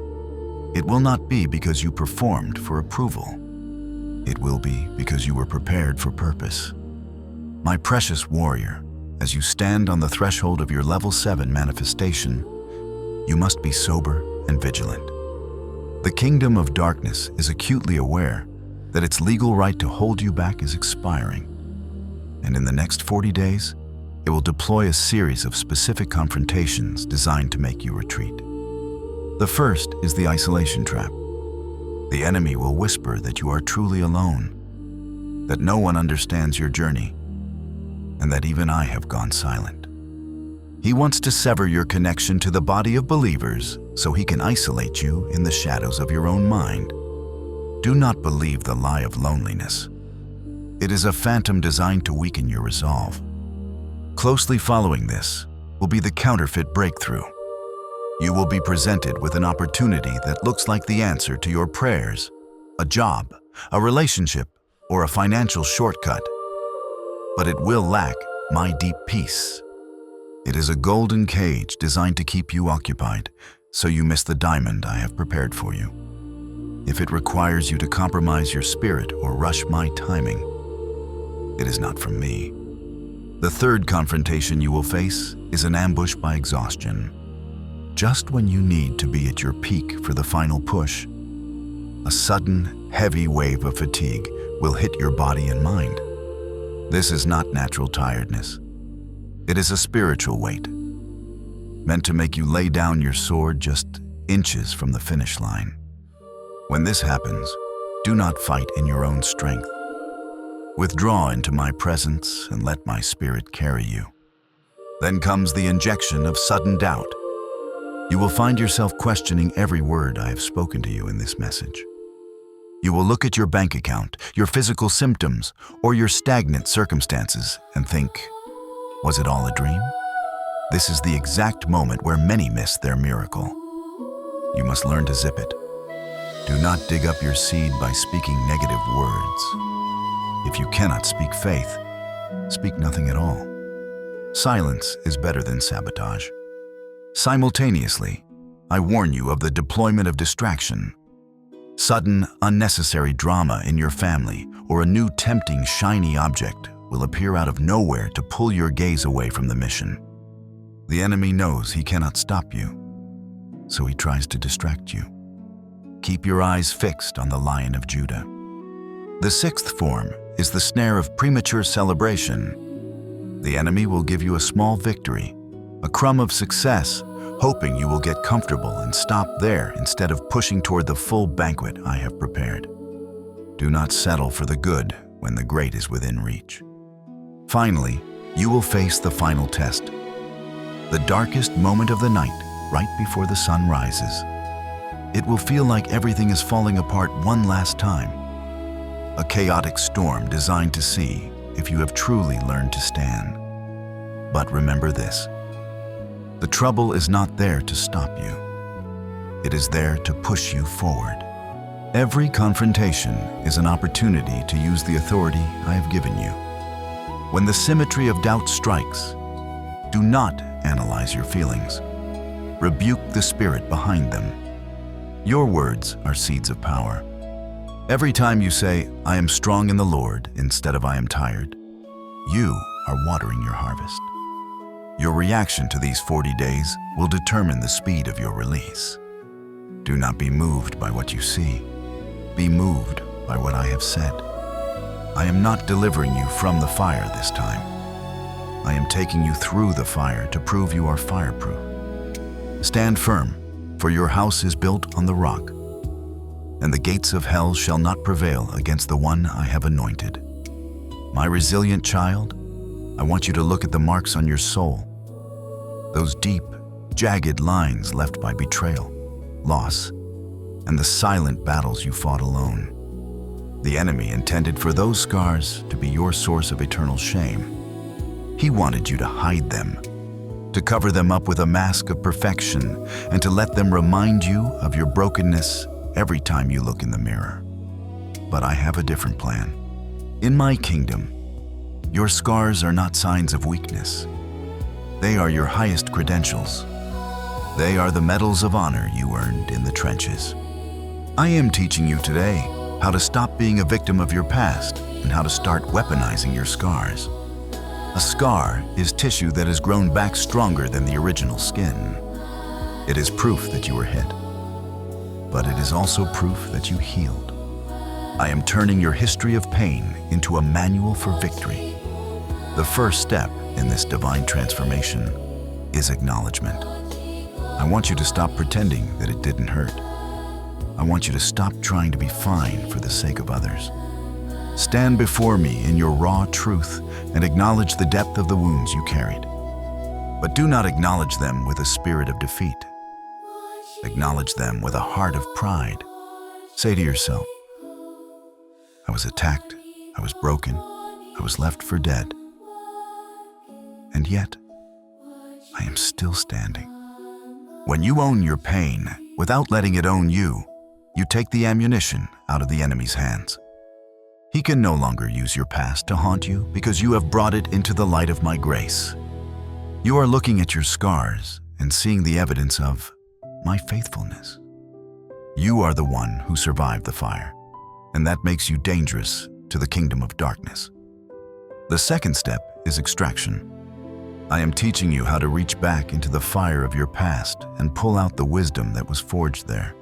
it will not be because you performed for approval. It will be because you were prepared for purpose. My precious warrior, as you stand on the threshold of your level 7 manifestation, you must be sober and vigilant. The kingdom of darkness is acutely aware that its legal right to hold you back is expiring. And in the next 40 days, it will deploy a series of specific confrontations designed to make you retreat. The first is the isolation trap. The enemy will whisper that you are truly alone, that no one understands your journey, and that even I have gone silent. He wants to sever your connection to the body of believers so he can isolate you in the shadows of your own mind. Do not believe the lie of loneliness. It is a phantom designed to weaken your resolve. Closely following this will be the counterfeit breakthrough. You will be presented with an opportunity that looks like the answer to your prayers, a job, a relationship, or a financial shortcut. But it will lack my deep peace. It is a golden cage designed to keep you occupied, so you miss the diamond I have prepared for you. If it requires you to compromise your spirit or rush my timing, it is not from me. The third confrontation you will face is an ambush by exhaustion. Just when you need to be at your peak for the final push, a sudden, heavy wave of fatigue will hit your body and mind. This is not natural tiredness. It is a spiritual weight, meant to make you lay down your sword just inches from the finish line. When this happens, do not fight in your own strength. Withdraw into my presence and let my spirit carry you. Then comes the injection of sudden doubt. You will find yourself questioning every word I have spoken to you in this message. You will look at your bank account, your physical symptoms, or your stagnant circumstances and think, was it all a dream? This is the exact moment where many miss their miracle. You must learn to zip it. Do not dig up your seed by speaking negative words. If you cannot speak faith, speak nothing at all. Silence is better than sabotage. Simultaneously, I warn you of the deployment of distraction. Sudden, unnecessary drama in your family or a new tempting, shiny object will appear out of nowhere to pull your gaze away from the mission. The enemy knows he cannot stop you, so he tries to distract you. Keep your eyes fixed on the Lion of Judah. The sixth form is the snare of premature celebration. The enemy will give you a small victory, a crumb of success, hoping you will get comfortable and stop there instead of pushing toward the full banquet I have prepared. Do not settle for the good when the great is within reach. Finally, you will face the final test, the darkest moment of the night, right before the sun rises. It will feel like everything is falling apart one last time, a chaotic storm designed to see if you have truly learned to stand. But remember this, the trouble is not there to stop you. It is there to push you forward. Every confrontation is an opportunity to use the authority I have given you. When the symmetry of doubt strikes, do not analyze your feelings. Rebuke the spirit behind them. Your words are seeds of power. Every time you say, I am strong in the Lord, instead of I am tired, you are watering your harvest. Your reaction to these 40 days will determine the speed of your release. Do not be moved by what you see. Be moved by what I have said. I am not delivering you from the fire this time. I am taking you through the fire to prove you are fireproof. Stand firm, For your house is built on the rock, and the gates of hell shall not prevail against the one I have anointed. My resilient child, I want you to look at the marks on your soul, those deep, jagged lines left by betrayal, loss, and the silent battles you fought alone. The enemy intended for those scars to be your source of eternal shame. He wanted you to hide them, to cover them up with a mask of perfection, and to let them remind you of your brokenness every time you look in the mirror. But I have a different plan. In my kingdom, your scars are not signs of weakness. They are your highest credentials. They are the medals of honor you earned in the trenches. I am teaching you today how to stop being a victim of your past and how to start weaponizing your scars. A scar is tissue that has grown back stronger than the original skin. It is proof that you were hit, but it is also proof that you healed. I am turning your history of pain into a manual for victory. The first step in this divine transformation is acknowledgement. I want you to stop pretending that it didn't hurt. I want you to stop trying to be fine for the sake of others. Stand before me in your raw truth and acknowledge the depth of the wounds you carried. But do not acknowledge them with a spirit of defeat. Acknowledge them with a heart of pride. Say to yourself, I was attacked, I was broken, I was left for dead. And yet, I am still standing. When you own your pain without letting it own you, you take the ammunition out of the enemy's hands. He can no longer use your past to haunt you because you have brought it into the light of my grace. You are looking at your scars and seeing the evidence of my faithfulness. You are the one who survived the fire, and that makes you dangerous to the kingdom of darkness. The second step is extraction. I am teaching you how to reach back into the fire of your past and pull out the wisdom that was forged there.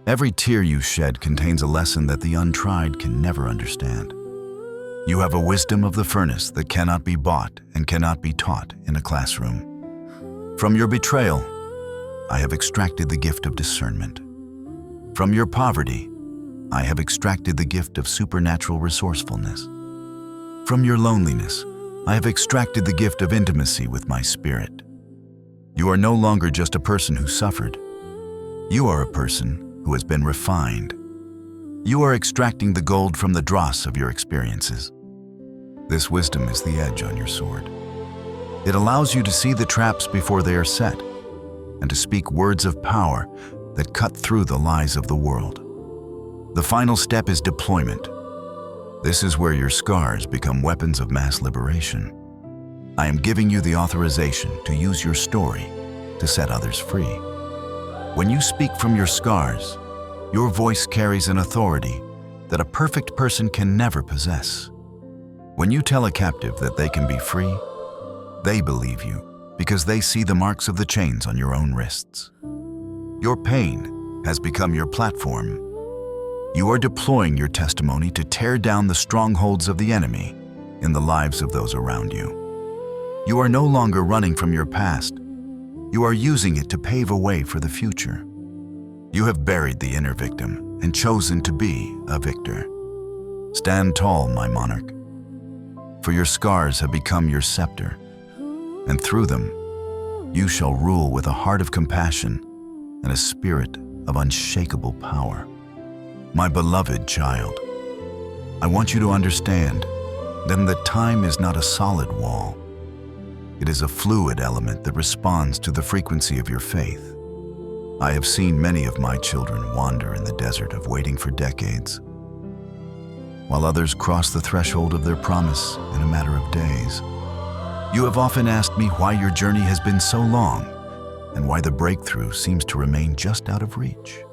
Every tear you shed contains a lesson that the untried can never understand. You have a wisdom of the furnace that cannot be bought and cannot be taught in a classroom. From your betrayal, I have extracted the gift of discernment. From your poverty, I have extracted the gift of supernatural resourcefulness. From your loneliness, I have extracted the gift of intimacy with my spirit. You are no longer just a person who suffered. You are a person who has been refined. You are extracting the gold from the dross of your experiences. This wisdom is the edge on your sword. It allows you to see the traps before they are set and to speak words of power that cut through the lies of the world. The final step is deployment. This is where your scars become weapons of mass liberation. I am giving you the authorization to use your story to set others free. When you speak from your scars, your voice carries an authority that a perfect person can never possess. When you tell a captive that they can be free, they believe you because they see the marks of the chains on your own wrists. Your pain has become your platform. You are deploying your testimony to tear down the strongholds of the enemy in the lives of those around you. You are no longer running from your past. You are using it to pave a way for the future. You have buried the inner victim and chosen to be a victor. Stand tall, my monarch, for your scars have become your scepter, and through them, you shall rule with a heart of compassion and a spirit of unshakable power. My beloved child, I want you to understand that time is not a solid wall. It is a fluid element that responds to the frequency of your faith. I have seen many of my children wander in the desert of waiting for decades, while others cross the threshold of their promise in a matter of days. You have often asked me why your journey has been so long and why the breakthrough seems to remain just out of reach.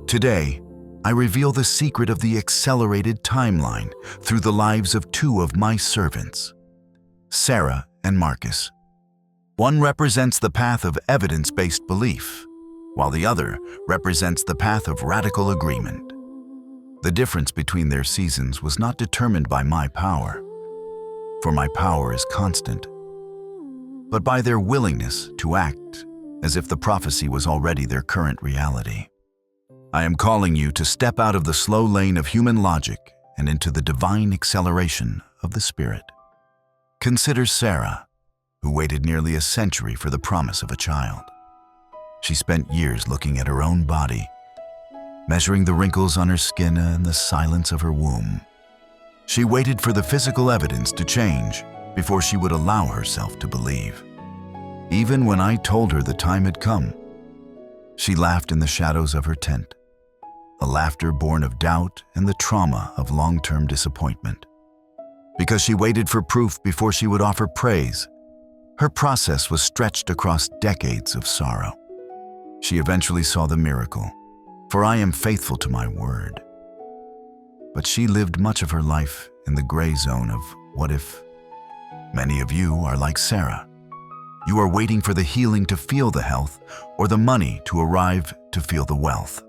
Today, I reveal the secret of the accelerated timeline through the lives of two of my servants, Sarah and Marcus. One represents the path of evidence-based belief, while the other represents the path of radical agreement. The difference between their seasons was not determined by my power, for my power is constant, but by their willingness to act as if the prophecy was already their current reality. I am calling you to step out of the slow lane of human logic and into the divine acceleration of the Spirit. Consider Sarah, who waited nearly a century for the promise of a child. She spent years looking at her own body, measuring the wrinkles on her skin and the silence of her womb. She waited for the physical evidence to change before she would allow herself to believe. Even when I told her the time had come, she laughed in the shadows of her tent, a laughter born of doubt and the trauma of long-term disappointment. Because she waited for proof before she would offer praise, her process was stretched across decades of sorrow. She eventually saw the miracle, for I am faithful to my word. But she lived much of her life in the gray zone of what if. Many of you are like Sarah. You are waiting for the healing to feel the health or the money to arrive to feel the wealth.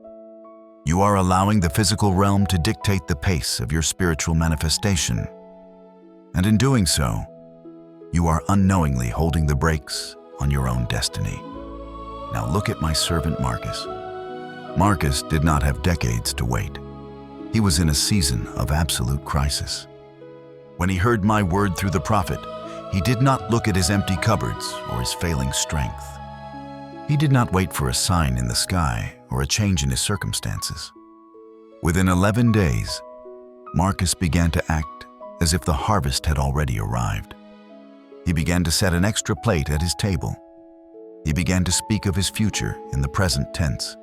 You are allowing the physical realm to dictate the pace of your spiritual manifestation. And in doing so, you are unknowingly holding the brakes on your own destiny. Now look at my servant Marcus. Marcus did not have decades to wait. He was in a season of absolute crisis. When he heard my word through the prophet, he did not look at his empty cupboards or his failing strength. He did not wait for a sign in the sky or a change in his circumstances. Within 11 days, Marcus began to act as if the harvest had already arrived. He began to set an extra plate at his table. He began to speak of his future in the present tense.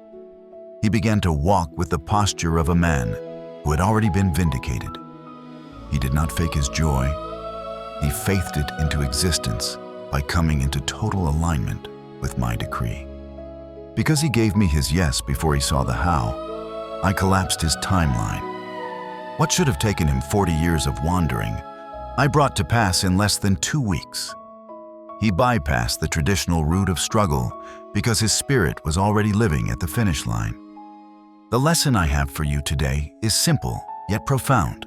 He began to walk with the posture of a man who had already been vindicated. He did not fake his joy. He faithed it into existence by coming into total alignment with my decree. Because he gave me his yes before he saw the how, I collapsed his timeline. What should have taken him 40 years of wandering, I brought to pass in less than 2 weeks. He bypassed the traditional route of struggle because his spirit was already living at the finish line. The lesson I have for you today is simple yet profound.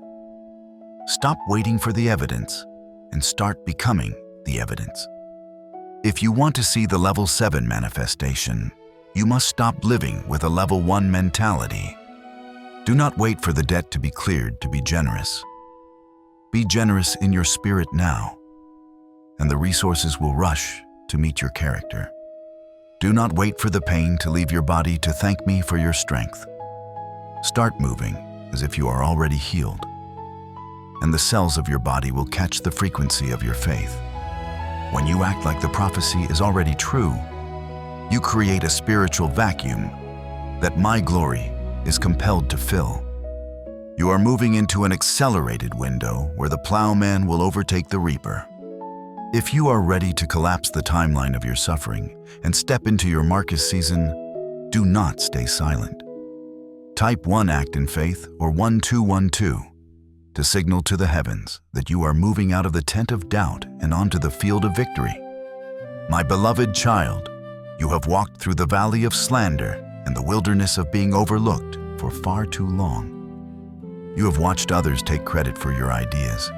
Stop waiting for the evidence and start becoming the evidence. If you want to see the level 7 manifestation, you must stop living with a level 1 mentality. Do not wait for the debt to be cleared to be generous. Be generous in your spirit now, and the resources will rush to meet your character. Do not wait for the pain to leave your body to thank me for your strength. Start moving as if you are already healed, and the cells of your body will catch the frequency of your faith. When you act like the prophecy is already true, you create a spiritual vacuum that my glory is compelled to fill. You are moving into an accelerated window where the plowman will overtake the reaper. If you are ready to collapse the timeline of your suffering and step into your Marcus season, do not stay silent. Type 1 act in faith or 1212 to signal to the heavens that you are moving out of the tent of doubt and onto the field of victory. My beloved child, you have walked through the valley of slander and the wilderness of being overlooked for far too long. You have watched others take credit for your ideas.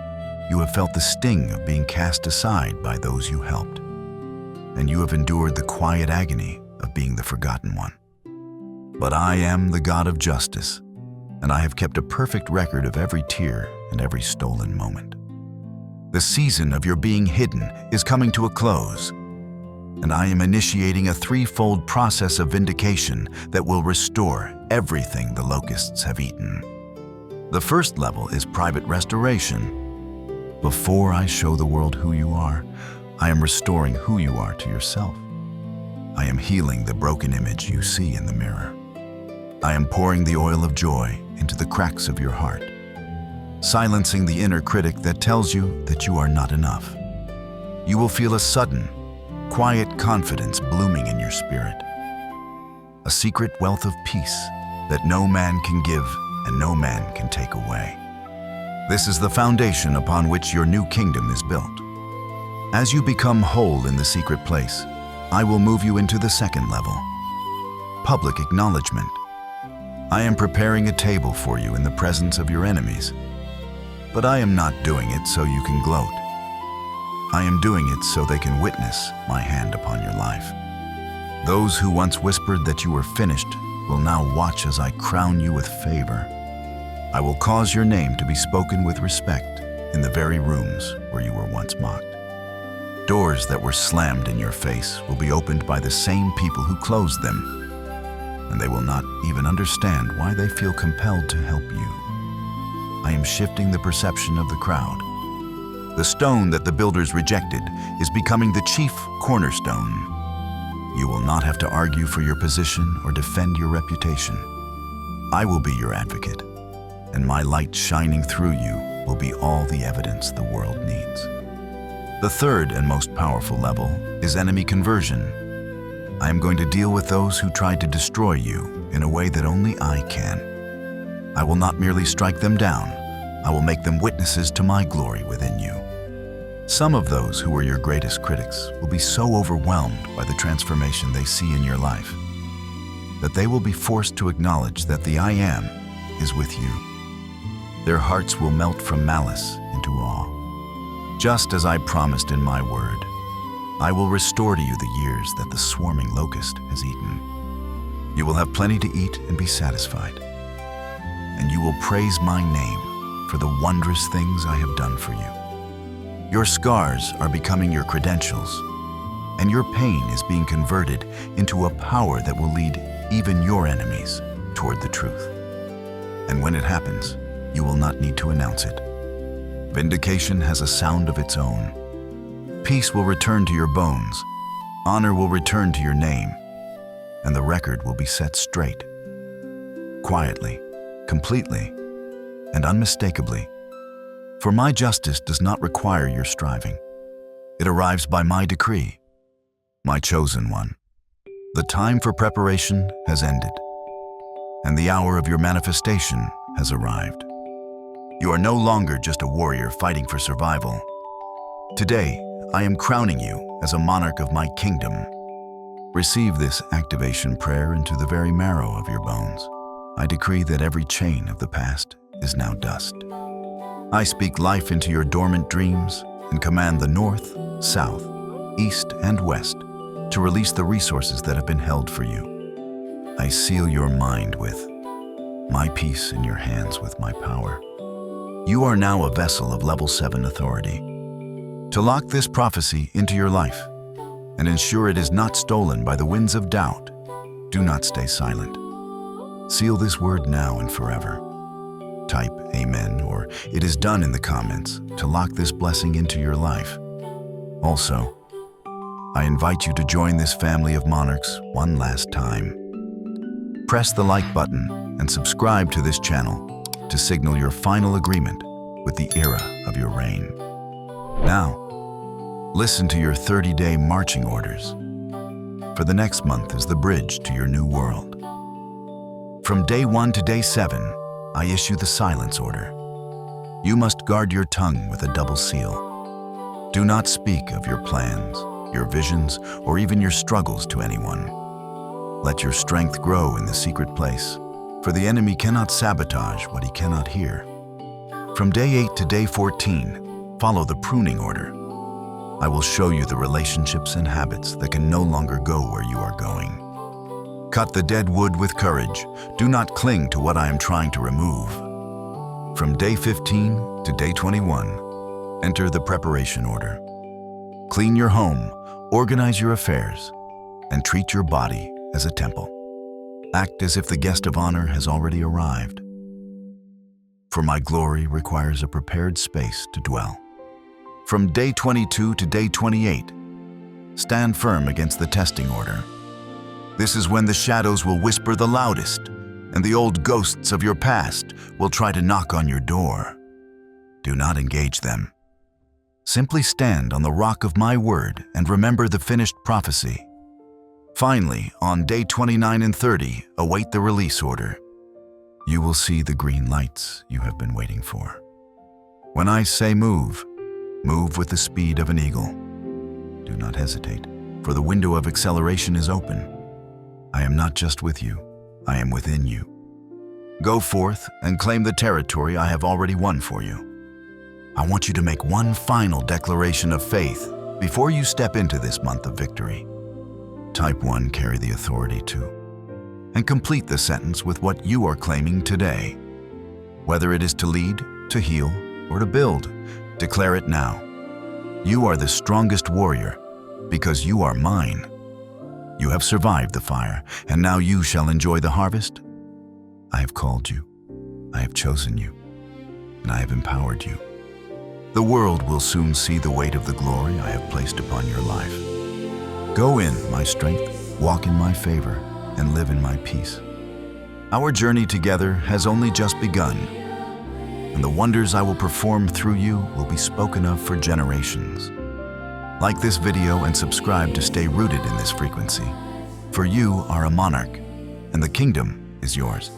You have felt the sting of being cast aside by those you helped. And you have endured the quiet agony of being the forgotten one. But I am the God of justice, and I have kept a perfect record of every tear and every stolen moment. The season of your being hidden is coming to a close, and I am initiating a threefold process of vindication that will restore everything the locusts have eaten. The first level is private restoration. Before I show the world who you are, I am restoring who you are to yourself. I am healing the broken image you see in the mirror. I am pouring the oil of joy into the cracks of your heart, silencing the inner critic that tells you that you are not enough. You will feel a sudden, quiet confidence blooming in your spirit, a secret wealth of peace that no man can give and no man can take away. This is the foundation upon which your new kingdom is built. As you become whole in the secret place, I will move you into the second level, public acknowledgement. I am preparing a table for you in the presence of your enemies, but I am not doing it so you can gloat. I am doing it so they can witness my hand upon your life. Those who once whispered that you were finished will now watch as I crown you with favor. I will cause your name to be spoken with respect in the very rooms where you were once mocked. Doors that were slammed in your face will be opened by the same people who closed them, and they will not even understand why they feel compelled to help you. I am shifting the perception of the crowd. The stone that the builders rejected is becoming the chief cornerstone. You will not have to argue for your position or defend your reputation. I will be your advocate, and my light shining through you will be all the evidence the world needs. The third and most powerful level is enemy conversion. I am going to deal with those who tried to destroy you in a way that only I can. I will not merely strike them down, I will make them witnesses to my glory within you. Some of those who were your greatest critics will be so overwhelmed by the transformation they see in your life that they will be forced to acknowledge that the I Am is with you. Their hearts will melt from malice into awe. Just as I promised in my word, I will restore to you the years that the swarming locust has eaten. You will have plenty to eat and be satisfied, and you will praise my name for the wondrous things I have done for you. Your scars are becoming your credentials, and your pain is being converted into a power that will lead even your enemies toward the truth. And when it happens, you will not need to announce it. Vindication has a sound of its own. Peace will return to your bones, honor will return to your name, and the record will be set straight. Quietly, completely, and unmistakably. For my justice does not require your striving. It arrives by my decree, my chosen one. The time for preparation has ended, and the hour of your manifestation has arrived. You are no longer just a warrior fighting for survival. Today, I am crowning you as a monarch of my kingdom. Receive this activation prayer into the very marrow of your bones. I decree that every chain of the past is now dust. I speak life into your dormant dreams and command the north, south, east, and west to release the resources that have been held for you. I seal your mind with my peace and your hands with my power. You are now a vessel of level 7 authority. To lock this prophecy into your life and ensure it is not stolen by the winds of doubt, do not stay silent. Seal this word now and forever. Type Amen or it is done in the comments to lock this blessing into your life. Also, I invite you to join this family of monarchs one last time. Press the like button and subscribe to this channel to signal your final agreement with the era of your reign. Now, listen to your 30-day marching orders. For the next month is the bridge to your new world. From day 1 to day 7, I issue the silence order. You must guard your tongue with a double seal. Do not speak of your plans, your visions, or even your struggles to anyone. Let your strength grow in the secret place, for the enemy cannot sabotage what he cannot hear. From day 8 to day 14, follow the pruning order. I will show you the relationships and habits that can no longer go where you are going. Cut the dead wood with courage. Do not cling to what I am trying to remove. From day 15 to day 21, enter the preparation order. Clean your home, organize your affairs, and treat your body as a temple. Act as if the guest of honor has already arrived. For my glory requires a prepared space to dwell. From day 22 to day 28, stand firm against the testing order. This is when the shadows will whisper the loudest, and the old ghosts of your past will try to knock on your door. Do not engage them. Simply stand on the rock of my word and remember the finished prophecy. Finally, on day 29 and 30, await the release order. You will see the green lights you have been waiting for. When I say move, move with the speed of an eagle. Do not hesitate, for the window of acceleration is open. I am not just with you, I am within you. Go forth and claim the territory I have already won for you. I want you to make one final declaration of faith before you step into this month of victory. Type 1, carry the authority to. And complete the sentence with what you are claiming today. Whether it is to lead, to heal, or to build, declare it now. You are the strongest warrior because you are mine. You have survived the fire, and now you shall enjoy the harvest. I have called you, I have chosen you, and I have empowered you. The world will soon see the weight of the glory I have placed upon your life. Go in my strength, walk in my favor, and live in my peace. Our journey together has only just begun, and the wonders I will perform through you will be spoken of for generations. Like this video and subscribe to stay rooted in this frequency. For you are a monarch, and the kingdom is yours.